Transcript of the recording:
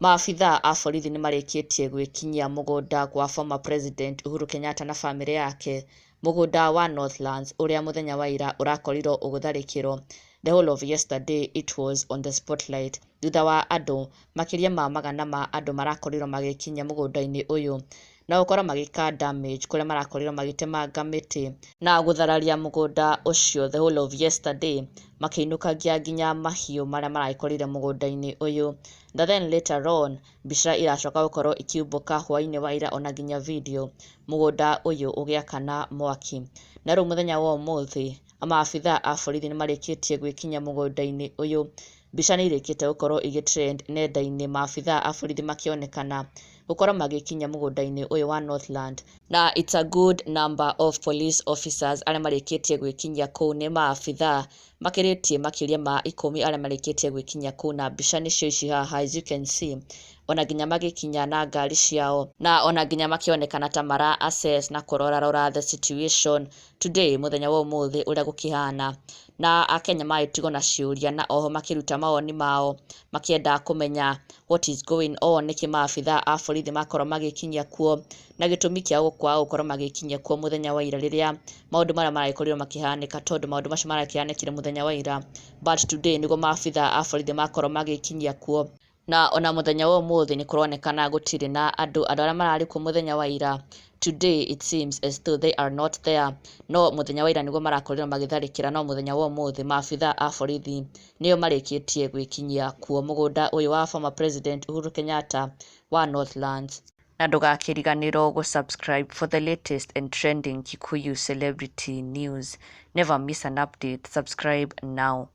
Maabitha a borithi nĩ marĩkĩtie gwĩkinyia mũgũnda gwa former president Uhuru Kenyatta na bamĩrĩ yake, mũgũnda wa Northlands ũrĩa mũthenya wa ira ũrakorirwo ũgũtharĩkĩrwo. The whole of yesterday it was on the spotlight. Thutha wa andũ makĩria ma magana ma andũ marakorirwo magĩkinya mũgũnda-inĩ ũyũ na gũkorwo magĩka damage kũrĩa marakorirwo magĩtemanga mĩtĩ na gũthararia mũgũnda ũcio the whole of yesterday, makĩinũkagia nginya mahiũ marĩa maragĩkorire mũgũnda-inĩ ũyũ. Na then later on mbica iracoka gũkorwo ikiumbũka hwaĩ-inĩ wa ira ona nginya video, mũgũnda ũyũ ũgĩakana mwaki. Na rĩu mũthenya wa ũmũthĩ maabitha a borithi nĩ marĩkĩtie gwĩkinya mũgũnda-inĩ ũyũ. Mbica nĩ irĩkĩte gũkorwo igĩtrend nenda-inĩ, maabitha a borithi makĩonekana gũkorwo magĩkinya mũgũnda-inĩ ũyũ wa Northland, na it's a good number of police officers arĩa marĩkĩtie gwĩkinyia kũu. Nĩ maabitha makĩrĩtie makĩria ma 10 arĩa marĩkĩtie gwĩkinyia kũu, na mbica nĩcio ici haha as you can see, ona nginya magĩkinya na ngari ciao na ona nginya makĩonekana ta mara assess na kũrora the situation today, mũthenya wa ũmũthĩ ũrĩa gũkĩhana. Na Akenya magĩtigwo na ciũria na oho makĩruta mawoni mao makĩenda kũmenya what is going on, nĩkĩ maabitha a borithi makorwo magĩkinyia kuo na gĩtũmi kĩao gũkorwo magĩkinyia kuo mũthenya wa ira rĩrĩa maũndũ marĩa maragĩkorirwo makĩhanĩka, tondũ maũndũ macio marakĩhanĩkire mũthenya wa ira but today nĩguo maabitha a borithi makorwo magĩkinyia kuo. Na ona mũthenya wa ũmũthĩ nĩ kũronekana gũtirĩ na andũ arĩa mararĩ kuo mũthenya wa ira. Today it seems as though they are not there. No mũthenya wa ira nĩguo marakorirwo magĩtharĩkĩra, no mũthenya wa ũmũthĩ maabitha a borithi nĩo marĩkĩtie gwĩkinyia kuo mũgũnda ũyũ wa former president Uhuru Kenyatta wa Northlands. Na ndũgakĩriganĩrwo gũ subscribe for the latest and trending Kikuyu celebrity news. Never miss an update. Subscribe now.